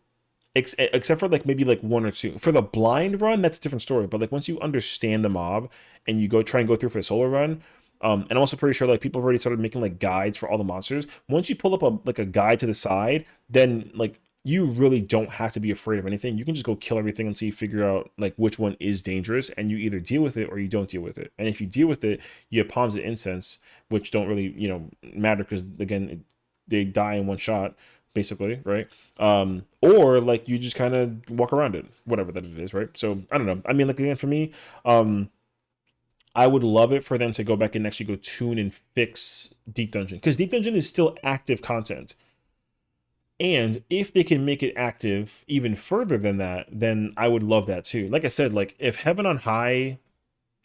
except for like maybe like one or two. For the blind run, that's a different story. But like once you understand the mob and you go try and go through for a solo run, and I'm also pretty sure like people have already started making like guides for all the monsters. Once you pull up a guide to the side, then like you really don't have to be afraid of anything. You can just go kill everything until you figure out like which one is dangerous, and you either deal with it or you don't deal with it. And if you deal with it, you have palms of incense, which don't really matter because again they die in one shot basically, right? Or like you just kind of walk around it, whatever that it is, right? So I don't know. I mean, like again, for me, um, I would love it for them to go back and actually go tune and fix Deep Dungeon because Deep Dungeon is still active content. And if they can make it active even further than that, then I would love that too. Like I said, like if Heaven on High,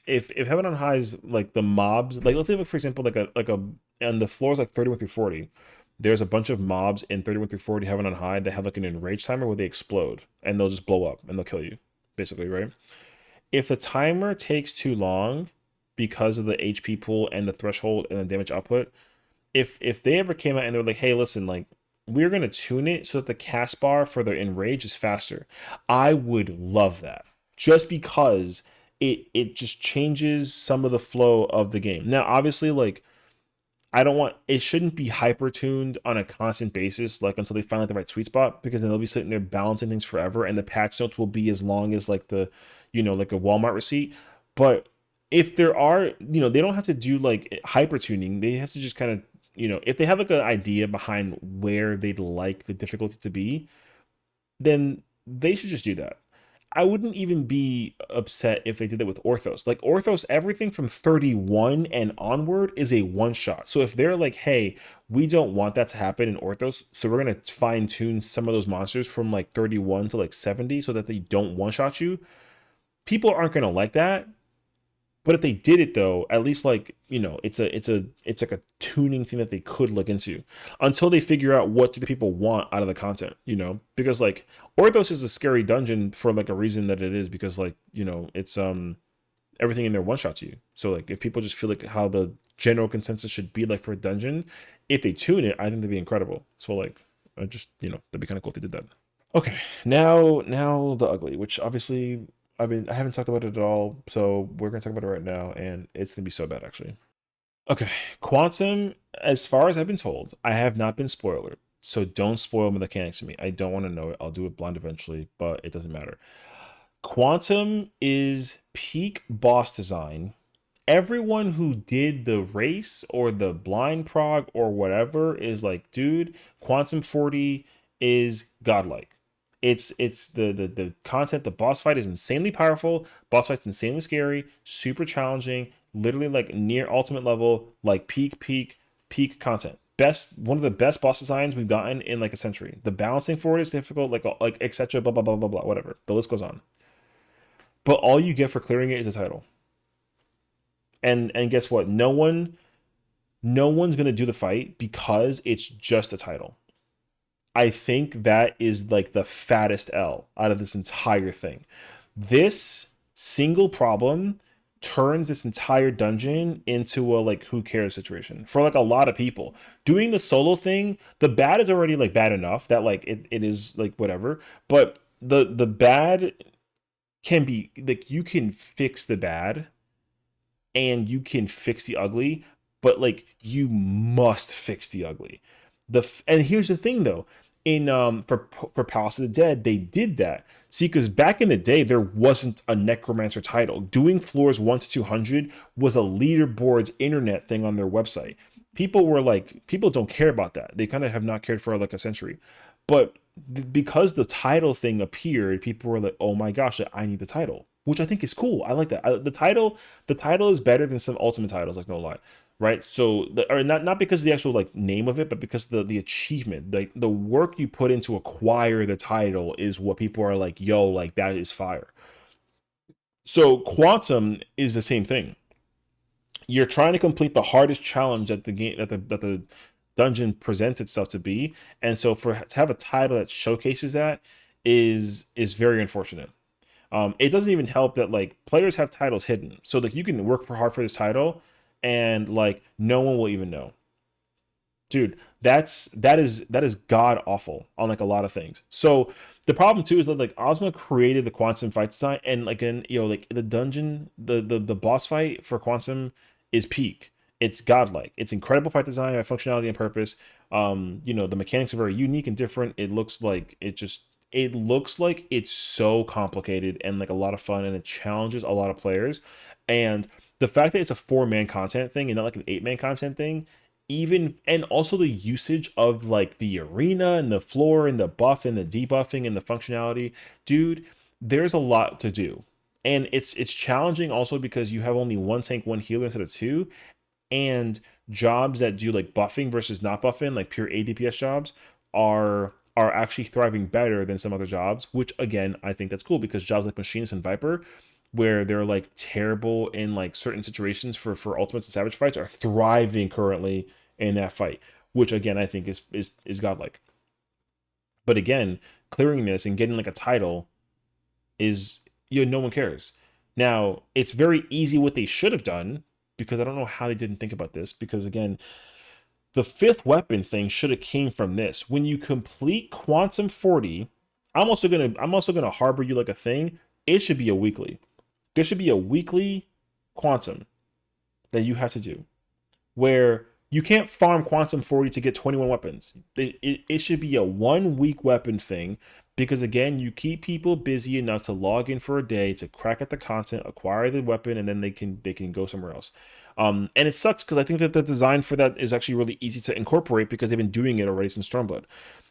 if Heaven on High is like the mobs, like let's say like, for example like a and the floors like 31 through 40, there's a bunch of mobs in 31 through 40 Heaven on High that have like an enrage timer where they explode and they'll just blow up and they'll kill you, basically, right? If the timer takes too long because of the HP pool and the threshold and the damage output, if they ever came out and they're like, hey, listen, like we're gonna tune it so that the cast bar for the enrage is faster, I would love that. Just because it just changes some of the flow of the game. Now, obviously, like I don't want it shouldn't be hyper tuned on a constant basis, like until they find like the right sweet spot, because then they'll be sitting there balancing things forever, and the patch notes will be as long as like like a Walmart receipt. But if there are, they don't have to do like hyper tuning. They have to just kind of, if they have like an idea behind where they'd like the difficulty to be, then they should just do that. I wouldn't even be upset if they did that with Orthos. Like Orthos, everything from 31 and onward is a one shot. So if they're like, hey, we don't want that to happen in Orthos, so we're gonna fine tune some of those monsters from like 31 to like 70 so that they don't one shot you, people aren't gonna like that. But if they did it though, at least like, it's like a tuning thing that they could look into until they figure out what do the people want out of the content, Because like Orthos is a scary dungeon for like a reason that it is, because like, it's everything in there one shots you. So like if people just feel like how the general consensus should be like for a dungeon, if they tune it, I think that'd be incredible. So like I just, that'd be kind of cool if they did that. Okay, now the ugly, which obviously I haven't talked about it at all, so we're gonna talk about it right now, and it's gonna be so bad actually. Okay, Quantum, as far as I've been told, I have not been spoiled. So don't spoil the mechanics to me. I don't want to know it. I'll do it blind eventually, but it doesn't matter. Quantum is peak boss design. Everyone who did the race or the blind prog or whatever is like, dude, Quantum 40 is godlike. It's the content. The boss fight is insanely powerful. Boss fight's insanely scary, super challenging, literally like near ultimate level, like peak content. Best one of the best boss designs we've gotten in like a century. The balancing for it is difficult, like etc. Blah blah blah blah blah. Whatever. The list goes on. But all you get for clearing it is a title. And guess what? No one's gonna do the fight because it's just a title. I think that is like the fattest L out of this entire thing. This single problem turns this entire dungeon into a like who cares situation for like a lot of people. Doing the solo thing, the bad is already like bad enough that like it is like whatever, but the bad can be like you can fix the bad and you can fix the ugly, but like you must fix the ugly. And here's the thing though, in for Palace of the Dead, they did that. See, because back in the day, there wasn't a necromancer title. Doing floors 1 to 200 was a leaderboards internet thing on their website. People were like, people don't care about that. They kind of have not cared for like a century. But because the title thing appeared, people were like, "Oh my gosh, I need the title," which I think is cool. I like that. The title is better than some ultimate titles, like no lie, right? So, or not because of the actual like name of it, but because the achievement, like the work you put into acquire the title, is what people are like, "Yo, like that is fire." So, Quantum is the same thing. You're trying to complete the hardest challenge that the game that the dungeon presents itself to be, and so for to have a title that showcases that is very unfortunate. It doesn't even help that like players have titles hidden, so like you can work for hard for this title, and like no one will even know, dude. That is god awful on like a lot of things. So the problem too is that like Ozma created the Quantum fight design, and like in like the dungeon, the boss fight for Quantum is peak. It's godlike. It's incredible fight design, functionality, and purpose. The mechanics are very unique and different. It looks like it's so complicated and like a lot of fun, and it challenges a lot of players. And the fact that it's a four-man content thing and not like an eight-man content thing, even, and also the usage of like the arena and the floor and the buff and the debuffing and the functionality, dude, there's a lot to do. And it's challenging also because you have only one tank, one healer instead of two, and jobs that do like buffing versus not buffing, like pure ADPS jobs, are actually thriving better than some other jobs, which again I think that's cool because jobs like Machinist and Viper, where they're like terrible in like certain situations for ultimates and savage fights, are thriving currently in that fight, which again I think is godlike. But again, clearing this and getting like a title is, no one cares. Now it's very easy what they should have done, because I don't know how they didn't think about this, because again, the fifth weapon thing should have came from this. When you complete Quantum 40, I'm also gonna harbor you like a thing. It should be a weekly. There should be a weekly Quantum that you have to do, where you can't farm Quantum 40 to get 21 weapons. It should be a 1 week weapon thing, because again, you keep people busy enough to log in for a day to crack at the content, acquire the weapon, and then they can go somewhere else. And it sucks because I think that the design for that is actually really easy to incorporate because they've been doing it already since Stormblood.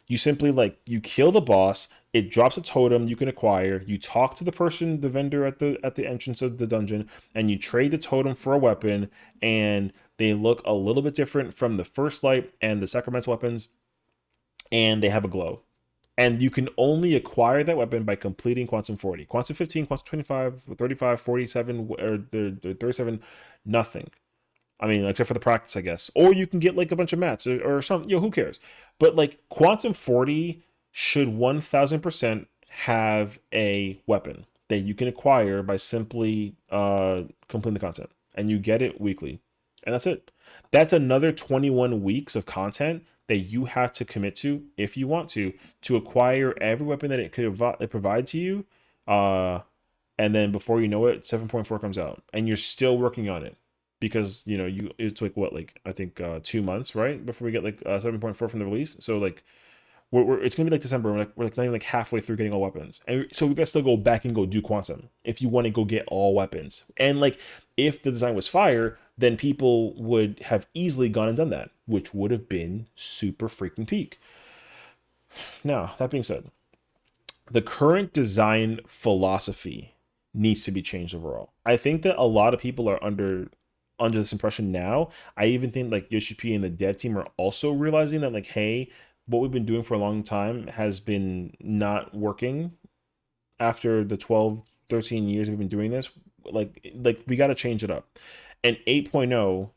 You simply like you kill the boss, it drops a totem you can acquire. You talk to the person, the vendor at the entrance of the dungeon, and you trade the totem for a weapon, and they look a little bit different from the first light and the sacramental weapons, and they have a glow. And you can only acquire that weapon by completing Quantum 40. Quantum 15, Quantum 25, 35, 47, or 37, nothing. I mean, except for the practice, I guess. Or you can get like a bunch of mats or something. Who cares? But like Quantum 40 should 1000% have a weapon that you can acquire by simply completing the content. And you get it weekly. And that's it. That's another 21 weeks of content that you have to commit to if you want to acquire every weapon that it provide to you. Uh, and then before you know it, 7.4 comes out. And you're still working on it. because it's like what, like I think 2 months, right, before we get like 7.4 from the release. So like it's gonna be like December. We're like not even like halfway through getting all weapons, and so we gotta still go back and go do quantum if you want to go get all weapons. And like if the design was fire, then people would have easily gone and done that, which would have been super freaking peak. Now that being said, the current design philosophy needs to be changed overall. I think that a lot of people are under this impression now. I even think like Yoshi P and the dev team are also realizing that like, hey, what we've been doing for a long time has been not working after the 12, 13 years we've been doing this. Like we got to change it up. And 8.0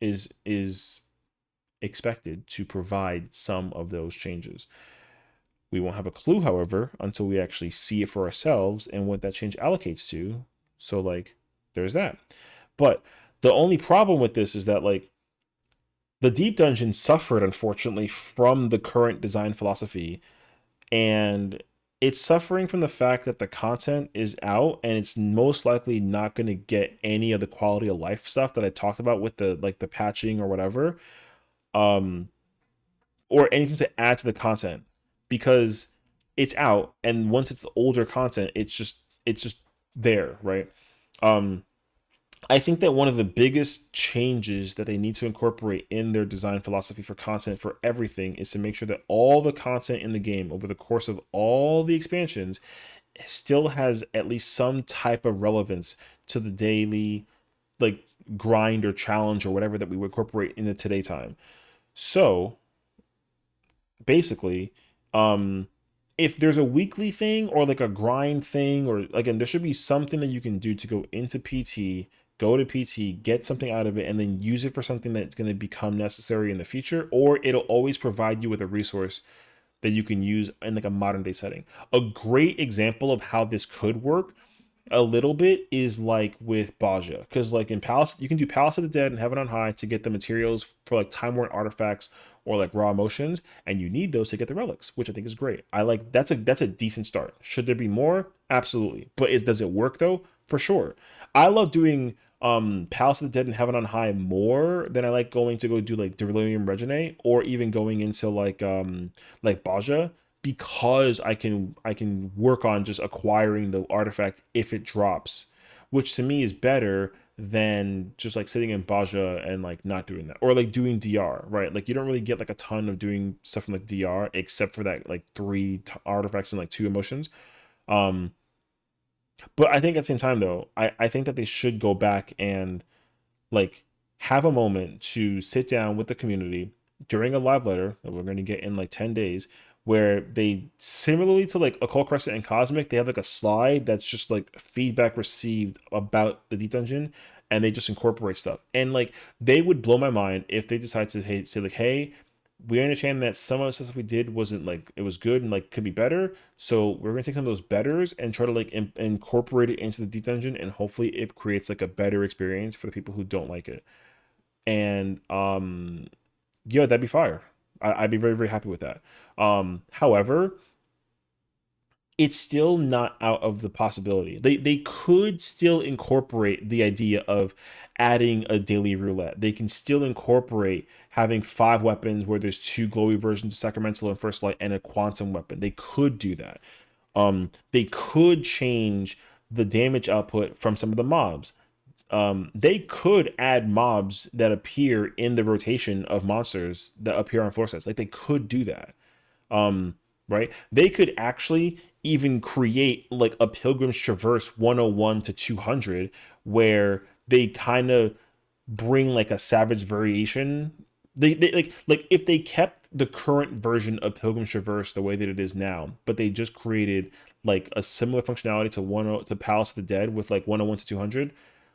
is expected to provide some of those changes. We won't have a clue, however, until we actually see it for ourselves and what that change allocates to. So, like, there's that. But the only problem with this is that, like, the Deep Dungeon suffered, unfortunately, from the current design philosophy. And it's suffering from the fact that the content is out and it's most likely not going to get any of the quality of life stuff that I talked about with the patching or whatever. Um, or anything to add to the content because it's out, and once it's older content it's just there, right? um I think that one of the biggest changes that they need to incorporate in their design philosophy for content for everything is to make sure that all the content in the game over the course of all the expansions still has at least some type of relevance to the daily, like, grind or challenge or whatever that we would incorporate into today time. So basically, um if there's a weekly thing or like a grind thing, or again, there should be something that you can do to go into PT, go to PT, get something out of it, and then use it for something that's going to become necessary in the future, or it'll always provide you with a resource that you can use in like a modern day setting. A great example of how this could work a little bit is like with Baja, because like in Palace, you can do Palace of the Dead and Heaven on High to get the materials for like time worn artifacts or like raw emotions, and you need those to get the relics, which I think is great. I like that's a decent start. Should there be more? Absolutely. But does it work though? For sure. I love doing Palace of the Dead and Heaven on High more than I like going to go do like Delirium Regine, or even going into like Baja, because I can work on just acquiring the artifact if it drops, which to me is better than just like sitting in Baja and like not doing that, or like doing DR, right? Like you don't really get like a ton of doing stuff from like DR except for that like artifacts and like two emotions. Um, but I think at the same time though, I think that they should go back and like have a moment to sit down with the community during a live letter that we're going to get in like 10 days, where they, similarly to like Occult Crescent and Cosmic, they have like a slide that's just like feedback received about the deep dungeon, and they just incorporate stuff. And like they would blow my mind if they decide to, hey, say like, hey, we understand that some of the stuff we did wasn't like, it was good and like could be better, so we're gonna take some of those betters and try to like incorporate it into the deep dungeon, and hopefully it creates like a better experience for the people who don't like it. And yeah, that'd be fire. I'd be very, very happy with that. However, it's still not out of the possibility. They could still incorporate the idea of adding a daily roulette. They can still incorporate having 5 weapons where there's 2 glowy versions of Sacramental and First Light and a quantum weapon. They could do that. They could change the damage output from some of the mobs. They could add mobs that appear in the rotation of monsters that appear on floor sets. Like they could do that. Um, right? They could actually even create like a Pilgrim's Traverse 101 to 200, where they kind of bring like a savage variation. They like if they kept the current version of Pilgrim's Traverse the way that it is now, but they just created like a similar functionality to to Palace of the Dead with like 101 to 200,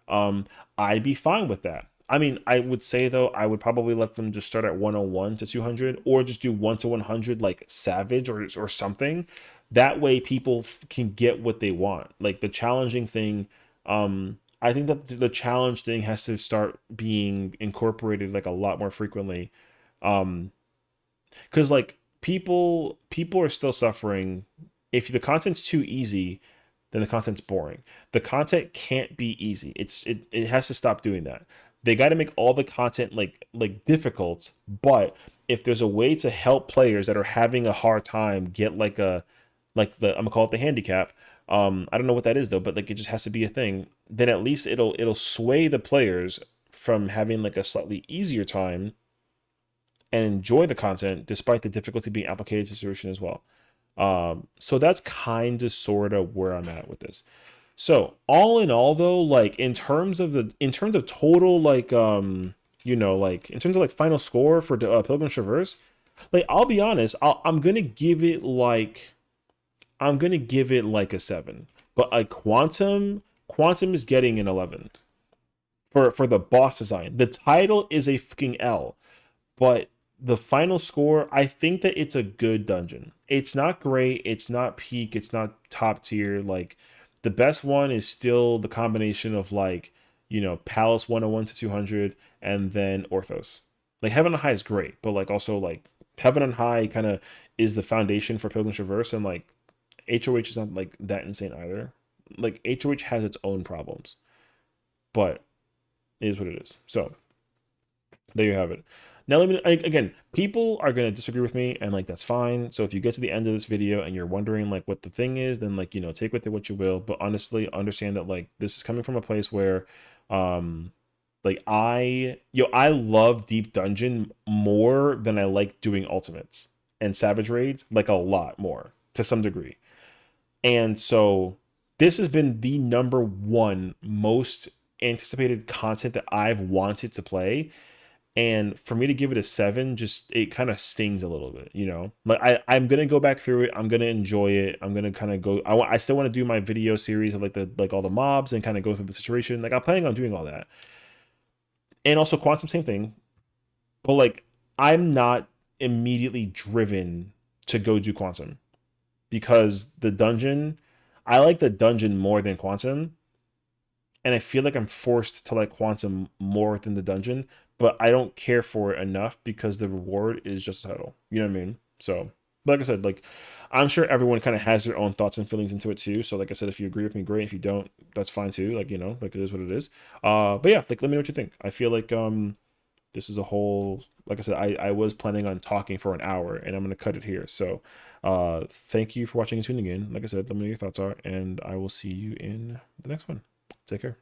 um, I'd be fine with that. I mean, I would say though, I would probably let them just start at 101 to 200, or just do 1 to 100 like Savage or something. That way people can get what they want. Like the challenging thing, I think that the challenge thing has to start being incorporated like a lot more frequently. Um, because like people are still suffering. If the content's too easy, then the content's boring. The content can't be easy. It has to stop doing that. They got to make all the content like difficult, but if there's a way to help players that are having a hard time get like the I'm gonna call it the handicap. I don't know what that is though, but like it just has to be a thing. Then at least it'll sway the players from having like a slightly easier time and enjoy the content despite the difficulty being applied to the solution as well. So that's kind of sort of where I'm at with this. So all in all though, like in terms of total like like in terms of like final score for Pilgrim Traverse, like I'll be honest, I'm gonna give it like a 7. But like Quantum is getting an 11 for the boss design. The title is a fucking L, but the final score, I think that it's a good dungeon. It's not great, it's not peak, it's not top tier. Like the best one is still the combination of like, Palace 101 to 200 and then Orthos. Like Heaven on High is great, but like also like Heaven on High kind of is the foundation for Pilgrim's Traverse, and like HOH is not like that insane either. Like HOH has its own problems, but it is what it is. So there you have it. Now, let me again. People are gonna disagree with me, and like that's fine. So if you get to the end of this video and you're wondering like what the thing is, then like take with it what you will. But honestly, understand that like this is coming from a place where, like I love Deep Dungeon more than I like doing ultimates and Savage Raids, like a lot more to some degree. And so this has been the number one most anticipated content that I've wanted to play. And for me to give it a 7, just it kind of stings a little bit, Like I'm gonna go back through it. I'm gonna enjoy it. I'm gonna kind of go. I still want to do my video series of like all the mobs and kind of go through the situation. Like I'm planning on doing all that. And also Quantum, same thing. But like I'm not immediately driven to go do Quantum because the dungeon, I like the dungeon more than Quantum, and I feel like I'm forced to like Quantum more than the dungeon, but I don't care for it enough because the reward is just a title. You know what I mean? So, like I said, like I'm sure everyone kind of has their own thoughts and feelings into it too. So, like I said, if you agree with me, great. If you don't, that's fine too. Like like it is what it is. But yeah, like let me know what you think. I feel like this is a whole, like I said, I was planning on talking for an hour and I'm gonna cut it here. So, thank you for watching and tuning in. Like I said, let me know your thoughts are, and I will see you in the next one. Take care.